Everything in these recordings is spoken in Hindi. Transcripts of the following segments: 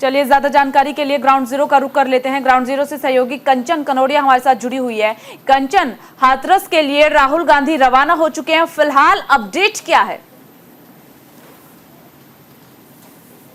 चलिए ज्यादा जानकारी के लिए ग्राउंड जीरो का रुख कर लेते हैं। ग्राउंड जीरो से सहयोगी कंचन कनोडिया हमारे साथ जुड़ी हुई है। कंचन, हाथरस के लिए राहुल गांधी रवाना हो चुके हैं, फिलहाल अपडेट क्या है?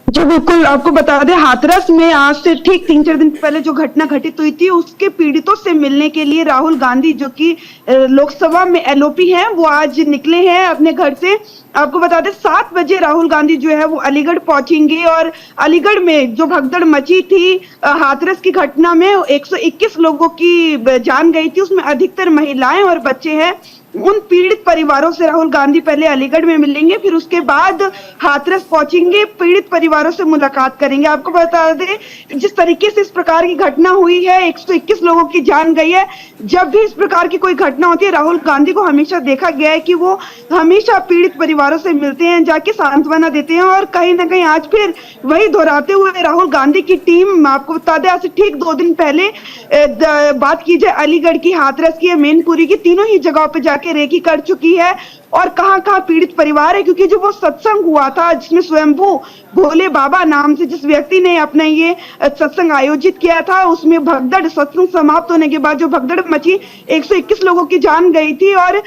जी बिल्कुल, आपको बता दें हाथरस में आज से ठीक 3-4 दिन पहले जो घटना घटित हुई थी उसके पीड़ितों से मिलने के लिए राहुल गांधी जो कि लोकसभा में एलओपी हैं वो आज निकले हैं अपने घर से। आपको बता दें 7 बजे राहुल गांधी जो है वो अलीगढ़ पहुंचेंगे और अलीगढ़ में जो भगदड़ मची थी हाथरस की घटना में 121 लोगों की जान गई थी, उसमें अधिकतर महिलाएं और बच्चे हैं। उन पीड़ित परिवारों से राहुल गांधी पहले अलीगढ़ में मिलेंगे, फिर उसके बाद हाथरस पहुंचेंगे, पीड़ित परिवारों से मुलाकात करेंगे। आपको बता दें जिस तरीके से इस प्रकार की घटना हुई है, 121 लोगों की जान गई है। जब भी इस प्रकार की कोई घटना होती है राहुल गांधी को हमेशा देखा गया है कि वो हमेशा पीड़ित परिवारों से मिलते हैं, जाके सांत्वना देते हैं और कहीं ना कहीं आज फिर वही दोहराते हुए राहुल गांधी की टीम, आपको बता दें आज से ठीक 2 दिन पहले बात की जाए अलीगढ़ की, हाथरस की, मैनपुरी की, तीनों ही जगहों पे जाके रेकी कर चुकी है और कहां-कहां पीड़ित परिवार है। क्योंकि जो वो सत्संग हुआ था जिसमें स्वयंभू भोले बाबा नाम से जिस व्यक्ति ने अपना ये सत्संग आयोजित किया था, उसमें भगदड़, सत्संग समाप्त होने के बाद जो भगदड़ मची, 121 लोगों की जान गई थी और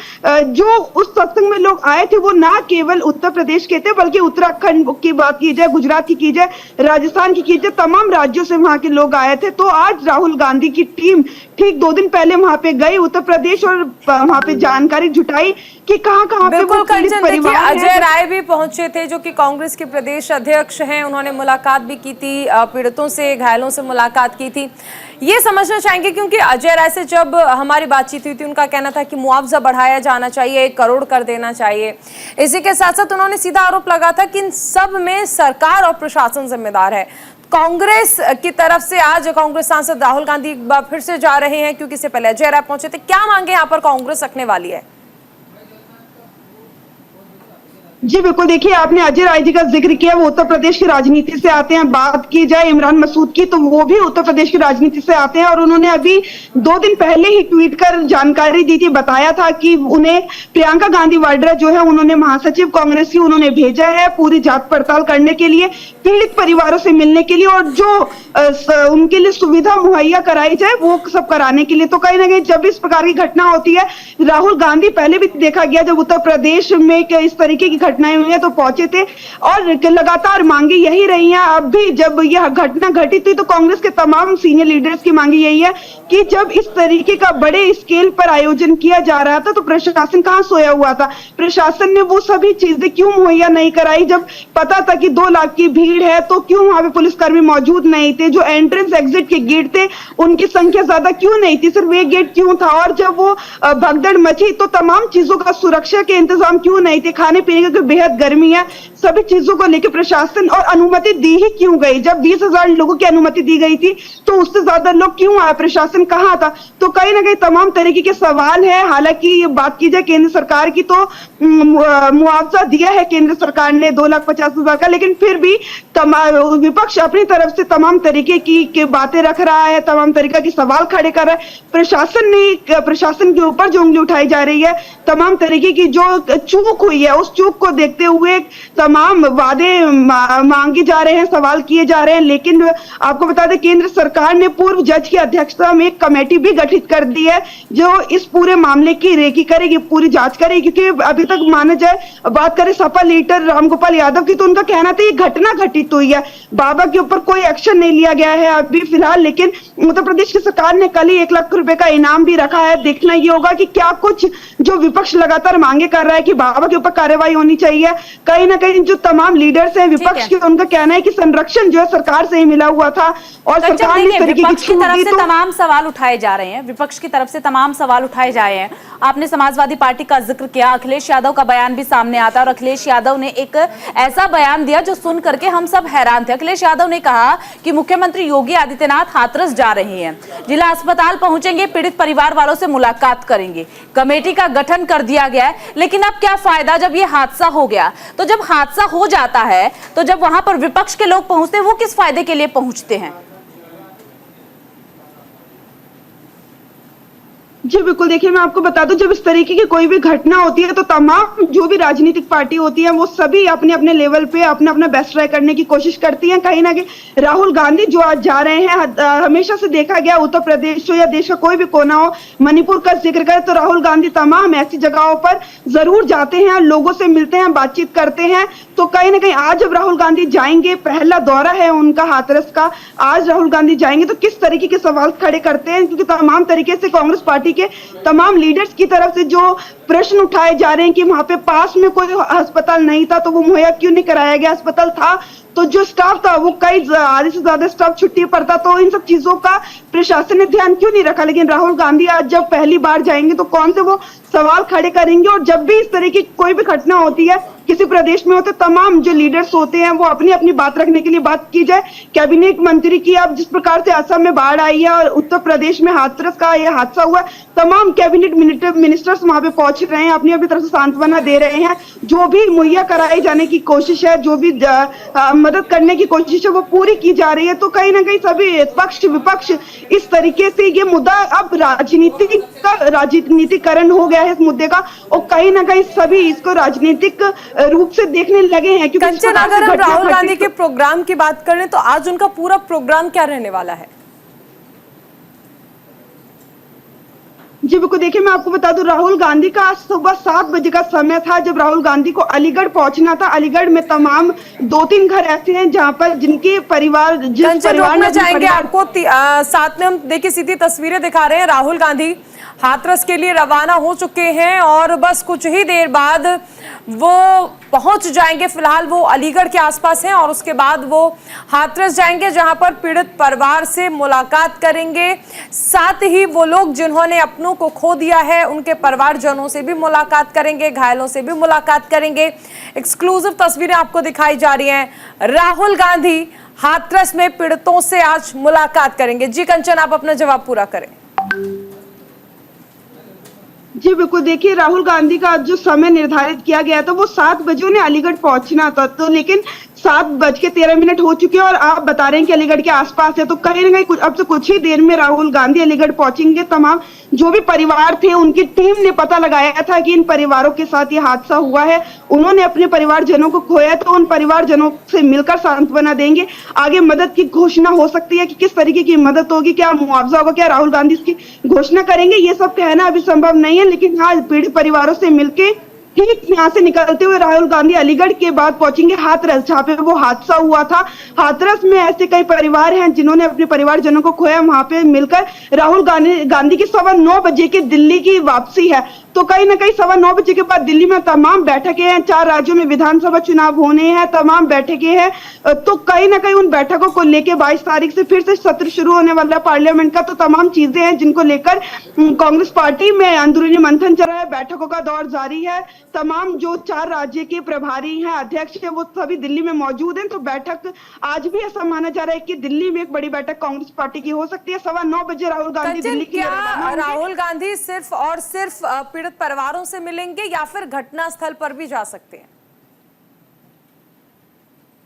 जो उस सत्संग में लोग आए थे वो ना केवल उत्तर प्रदेश के थे बल्कि उत्तराखंड की बात की जाए, गुजरात की जाए, राजस्थान की जाए, तमाम राज्यों से वहां के लोग आए थे। तो आज राहुल गांधी की टीम ठीक 2 दिन पहले वहां पे गई उत्तर प्रदेश और वहां पे जानकारी जुटाई कि कहां पे बिल्कुल कंचन, देखिए अजय राय भी पहुंचे थे जो कि कांग्रेस के प्रदेश अध्यक्ष हैं, उन्होंने मुलाकात भी की थी, पीड़ितों से, घायलों से मुलाकात की थी। ये समझना चाहेंगे क्योंकि अजय राय से जब हमारी बातचीत हुई थी उनका कहना था कि मुआवजा बढ़ाया जाना चाहिए, 1 करोड़ कर देना चाहिए। इसी के साथ साथ उन्होंने सीधा आरोप लगाया था कि इन सब में सरकार और प्रशासन जिम्मेदार है। कांग्रेस की तरफ से आज कांग्रेस सांसद राहुल गांधी एक बार फिर से जा रहे हैं क्योंकि इससे पहले अजय राय पहुंचे थे। क्या मांगे यहाँ पर कांग्रेस रखने वाली है? जी बिल्कुल, देखिए आपने अजय राय जी का जिक्र किया, वो उत्तर प्रदेश की राजनीति से आते हैं। बात की जाए इमरान मसूद की तो वो भी उत्तर प्रदेश की राजनीति से आते हैं और उन्होंने अभी 2 दिन पहले ही ट्वीट कर जानकारी दी थी, बताया था कि उन्हें प्रियंका गांधी वाड्रा जो है उन्होंने महासचिव कांग्रेस की उन्होंने भेजा है पूरी जांच पड़ताल करने के लिए, पीड़ित परिवारों से मिलने के लिए और जो उनके लिए सुविधा मुहैया कराई जाए वो सब कराने के लिए। तो कहीं ना कहीं जब इस प्रकार की घटना होती है, राहुल गांधी पहले भी देखा गया जब उत्तर प्रदेश में इस तरीके की घटनाएं हुई है तो पहुंचे थे और लगातार मांगे यही रही हैं। अब भी जब यह घटना घटित हुई तो कांग्रेस के तमाम सीनियर लीडर्स की मांगे यही है कि जब इस तरीके का बड़े स्केल पर आयोजन किया जा रहा था तो प्रशासन कहां सोया हुआ था? प्रशासन ने वो सभी चीजें क्यों मुहैया नहीं कराई? जब पता था कि 2 लाख की भीड़ है तो क्यों वहां पे पुलिसकर्मी मौजूद नहीं थे? जो एंट्रेंस एग्जिट के गेट थे उनकी संख्या ज्यादा क्यों नहीं थी? सिर्फ एक गेट क्यों था? और जब वो भगदड़ मची तो तमाम चीजों का सुरक्षा के इंतजाम क्यों नहीं थे? खाने पीने की बेहद गर्मी है, सभी चीजों को लेकर प्रशासन और अनुमति दी ही क्यों गई? जब 20,000 लोगों की अनुमति दी गई थी तो उससे ज्यादा लोग क्यों आए? प्रशासन कहां था? तो कहीं ना कहीं तमाम तरीके के सवाल है। हालांकि ये बात की जाए केंद्र सरकार की तो मुआवजा दिया है केंद्र सरकार ने 2,50,000 का, लेकिन फिर भी विपक्ष अपनी तरफ से तमाम तरीके की बातें रख रहा है, तमाम तरीके के सवाल खड़े कर रहा है। प्रशासन के ऊपर जो उंगली उठाई जा रही है, तमाम तरीके की जो चूक हुई है उस चूक को देखते हुए तमाम वादे मांगे जा रहे हैं, सवाल किए जा रहे हैं। लेकिन आपको बता दें केंद्र सरकार ने पूर्व जज की अध्यक्षता में एक कमेटी भी गठित कर दी है जो इस पूरे मामले की रेकी करेगी, पूरी जांच करेगी। क्योंकि अभी तक माना जाए, बात करें सपा लीडर रामगोपाल यादव की तो उनका कहना था ये घटना घटित हुई है, बाबा के ऊपर कोई एक्शन नहीं लिया गया है अभी फिलहाल। लेकिन उत्तर प्रदेश की सरकार ने कल ही 1 लाख रुपए का इनाम भी रखा है। देखना ये होगा कि क्या कुछ जो विपक्ष लगातार मांगे कर रहा है कि बाबा के ऊपर कार्रवाई होनी चाहिए, कहीं ना कहीं जो तमाम लीडर्स हैं विपक्ष के उनका कहना है कि संरक्षण जो है सरकार से ही मिला हुआ था और सरकार ने इस तरीके की विपक्ष की तरफ से तमाम सवाल उठाए जा रहे हैं, विपक्ष की तरफ से तमाम सवाल उठाए जा रहे हैं। आपने समाजवादी पार्टी का जिक्र किया, अखिलेश यादव का बयान भी सामने आता है और अखिलेश यादव ने एक ऐसा बयान दिया जो सुन करके हम सब हैरान थे। अखिलेश यादव ने कहा कि मुख्यमंत्री योगी आदित्यनाथ हाथरस जा रहे हैं, जिला अस्पताल पहुंचेंगे, पीड़ित परिवार वालों से मुलाकात करेंगे, कमेटी का गठन कर दिया गया है। लेकिन अब क्या फायदा जब ये हादसा हो गया? तो जब हादसा हो जाता है तो जब वहां पर विपक्ष के लोग पहुंचते हैं वो किस फायदे के लिए पहुंचते हैं? जी बिल्कुल, देखिए मैं आपको बता दूं, जब इस तरीके की कोई भी घटना होती है तो तमाम जो भी राजनीतिक पार्टी होती है वो सभी अपने अपने लेवल पे अपना अपना बेस्ट ट्राई करने की कोशिश करती हैं। कहीं ना कहीं राहुल गांधी जो आज जा रहे हैं, हमेशा से देखा गया उत्तर प्रदेश हो या देश का कोई भी कोना हो, मणिपुर का जिक्र करें तो राहुल गांधी तमाम ऐसी जगहों पर जरूर जाते हैं, लोगों से मिलते हैं, बातचीत करते हैं। तो कहीं ना कहीं आज जब राहुल गांधी जाएंगे, पहला दौरा है उनका हाथरस का, आज राहुल गांधी जाएंगे तो किस तरीके के सवाल खड़े करते हैं, क्योंकि तमाम तरीके से कांग्रेस पार्टी के तमाम लीडर्स की तरफ से जो प्रश्न उठाए जा रहे हैं कि वहां पे पास में कोई अस्पताल नहीं था तो वो मुहैया क्यों नहीं कराया गया, अस्पताल था तो जो स्टाफ था वो कई आधे से ज्यादा स्टाफ छुट्टी पर था, तो इन सब चीजों का प्रशासन ने ध्यान क्यों नहीं रखा। लेकिन राहुल गांधी आज जब पहली बार जाएंगे तो कौन से वो सवाल खड़े करेंगे। और जब भी इस तरह की कोई भी घटना होती है किसी प्रदेश में होते, तमाम जो लीडर्स होते हैं वो अपनी अपनी बात रखने के लिए बात की जाए। कैबिनेट मंत्री की अब जिस प्रकार से असम में बाढ़ आई है और उत्तर प्रदेश में हाथरस का यह हादसा हुआ, तमाम कैबिनेट मिनिस्टर्स वहां पे पहुंच रहे हैं, अपनी अपनी तरफ से सांत्वना दे रहे हैं। जो भी मुहैया कराई जाने की कोशिश है, जो भी मदद करने की कोशिश है वो पूरी की जा रही है। तो कहीं ना कहीं सभी पक्ष विपक्ष इस तरीके से ये मुद्दा अब राजनीतिकरण हो गया है इस मुद्दे का, और कहीं ना कहीं सभी इसको राजनीतिक रूप से देखने लगे हैं। क्योंकि कंचन, अगर हम राहुल गांधी के प्रोग्राम की बात करें तो आज उनका पूरा प्रोग्राम क्या रहने वाला है? जी बिल्कुल, देखिए मैं आपको बता दूं, राहुल गांधी का आज सुबह 7 बजे का समय था जब राहुल गांधी को अलीगढ़ पहुंचना था। अलीगढ़ में तमाम 2-3 घर ऐसे हैं जहां पर जिनके परिवार, जिस परिवार में चाहेंगे आपको साथ में हम देखिए सीधी तस्वीरें दिखा रहे हैं। राहुल गांधी हाथरस के लिए रवाना हो चुके हैं और बस कुछ ही देर बाद वो पहुंच जाएंगे। फिलहाल वो अलीगढ़ के आसपास हैं और उसके बाद वो हाथरस जाएंगे जहां पर पीड़ित परिवार से मुलाकात करेंगे। साथ ही वो लोग जिन्होंने अपनों को खो दिया है उनके परिवारजनों से भी मुलाकात करेंगे, घायलों से भी मुलाकात करेंगे। एक्सक्लूसिव तस्वीरें आपको दिखाई जा रही हैं। राहुल गांधी हाथरस में पीड़ितों से आज मुलाकात करेंगे। जी कंचन, आप अपना जवाब पूरा करें। जी बिल्कुल, देखिए राहुल गांधी का जो समय निर्धारित किया गया था वो 7 बजे उन्हें अलीगढ़ पहुंचना था, तो लेकिन 7:13 हो चुके हैं और आप बता रहे हैं कि अलीगढ़ के आसपास है। तो कहीं ना कहीं अब से कुछ ही देर में राहुल गांधी अलीगढ़ पहुंचेंगे। तमाम जो भी परिवार थे उनकी टीम ने पता लगाया था कि इन परिवारों के साथ ये हादसा हुआ है, उन्होंने अपने परिवारजनों को खोया, तो उन परिवारजनों से मिलकर सांत्वना देंगे। आगे मदद की घोषणा हो सकती है कि किस तरीके की मदद होगी, क्या मुआवजा होगा, क्या राहुल गांधी इसकी घोषणा करेंगे, ये सब कहना अभी संभव नहीं है। लेकिन हाँ, पीड़ित परिवारों से मिलके ठीक यहाँ से निकलते हुए राहुल गांधी अलीगढ़ के बाद पहुंचेंगे हाथरस, जहाँ पे वो हादसा हुआ था। हाथरस में ऐसे कई परिवार हैं जिन्होंने अपने परिवारजनों को खोया, वहां पे मिलकर राहुल गांधी की 9:15 बजे की दिल्ली की वापसी है। तो कहीं ना कहीं 9:15 बजे के बाद दिल्ली में तमाम बैठकें हैं, 4 राज्यों में विधानसभा चुनाव होने हैं, तमाम बैठकें हैं। तो कहीं ना कहीं उन बैठकों को लेकर 22 तारीख से फिर से सत्र शुरू होने वाला पार्लियामेंट का, तो तमाम चीजें हैं जिनको लेकर कांग्रेस पार्टी में अंदरूनी मंथन चल रहा है, बैठकों का दौर जारी है। तमाम जो 4 राज्य के प्रभारी हैं, अध्यक्ष हैं, वो सभी दिल्ली में मौजूद हैं। तो बैठक आज भी ऐसा माना जा रहा है कि दिल्ली में एक बड़ी बैठक कांग्रेस पार्टी की हो सकती है। 9:15 बजे राहुल गांधी दिल्ली की राहुल गांधी सिर्फ और सिर्फ पीड़ित परिवारों से मिलेंगे या फिर घटना स्थल पर भी जा सकते हैं?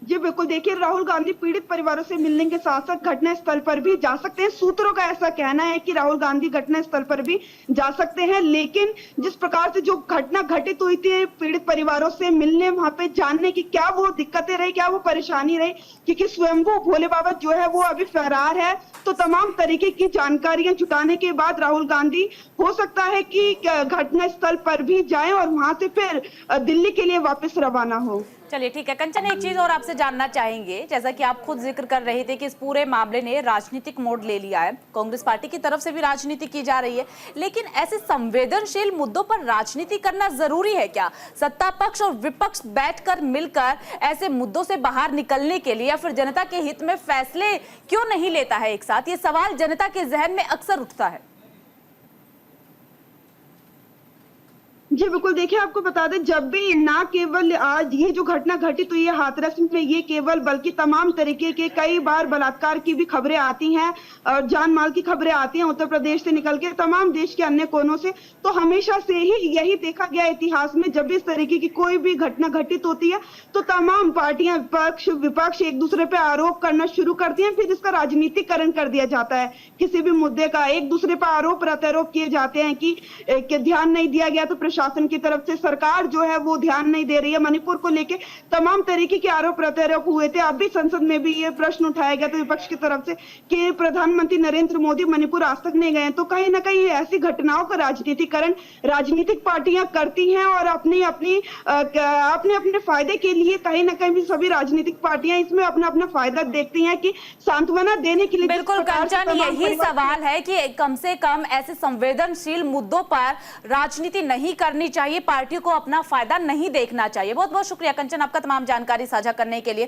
जी बिल्कुल, देखिए राहुल गांधी पीड़ित परिवारों से मिलने के साथ साथ घटना स्थल पर भी जा सकते हैं। सूत्रों का ऐसा कहना है कि राहुल गांधी घटना स्थल पर भी जा सकते हैं। लेकिन जिस प्रकार से जो घटना घटित हुई थी, पीड़ित परिवारों से मिलने, वहां पे जानने की क्या वो दिक्कतें रही, क्या वो परेशानी रही, क्योंकि स्वयंभू भोले बाबा जो है वो अभी फरार है। तो तमाम तरीके की जानकारियां जुटाने के बाद राहुल गांधी हो सकता है कि घटना स्थल पर भी जाएं और वहां से फिर दिल्ली के लिए वापस रवाना हो। चलिए ठीक है कंचन, एक चीज और आपसे जानना चाहेंगे, जैसा कि आप खुद जिक्र कर रहे थे कि इस पूरे मामले ने राजनीतिक मोड़ ले लिया है, कांग्रेस पार्टी की तरफ से भी राजनीति की जा रही है, लेकिन ऐसे संवेदनशील मुद्दों पर राजनीति करना जरूरी है क्या? सत्ता पक्ष और विपक्ष बैठकर मिलकर ऐसे मुद्दों से बाहर निकलने के लिए या फिर जनता के हित में फैसले क्यों नहीं लेता है एक साथ? ये सवाल जनता के जहन में अक्सर उठता है। जी बिल्कुल, देखिए आपको बता दें, जब भी ना केवल आज ये जो घटना घटित हुई है हाथरस में, ये केवल बल्कि तमाम तरीके के कई बार बलात्कार की भी खबरें आती हैं और जान माल की खबरें आती हैं उत्तर प्रदेश से निकल के तमाम देश के अन्य कोनों से। तो हमेशा से ही यही देखा गया इतिहास में, जब भी इस तरीके की कोई भी घटना घटित होती है तो तमाम पार्टियां, पक्ष विपक्ष एक दूसरे पे आरोप करना शुरू करती हैं, फिर इसका राजनीतिकरण कर दिया जाता है। किसी भी मुद्दे का एक दूसरे पर आरोप प्रत्यारोप किए जाते हैं कि ध्यान नहीं दिया गया, तो प्रशासन की तरफ से सरकार जो है वो ध्यान नहीं दे रही है। मणिपुर को लेके तमाम तरीके के आरोप प्रत्यारोप हुए थे। अभी संसद में भी ये प्रश्न उठाया गया था विपक्ष की तरफ से कि प्रधानमंत्री नरेंद्र मोदी मणिपुर आज तक नहीं गए। तो कहीं ना कहीं ऐसी घटनाओं का राजनीतिकरण राजनीतिक पार्टियां करती हैं और अपने अपने फायदे के लिए कहीं ना कहीं भी सभी राजनीतिक पार्टियां इसमें अपना अपना फायदा देखती हैं कि सांत्वना देने के लिए। बिल्कुल कंचन, यही सवाल है कि कम से कम ऐसे संवेदनशील मुद्दों पर राजनीति नहीं करनी चाहिए, पार्टियों को अपना फायदा नहीं देखना चाहिए। बहुत बहुत शुक्रिया कंचन आपका तमाम जानकारी साझा करने के लिए।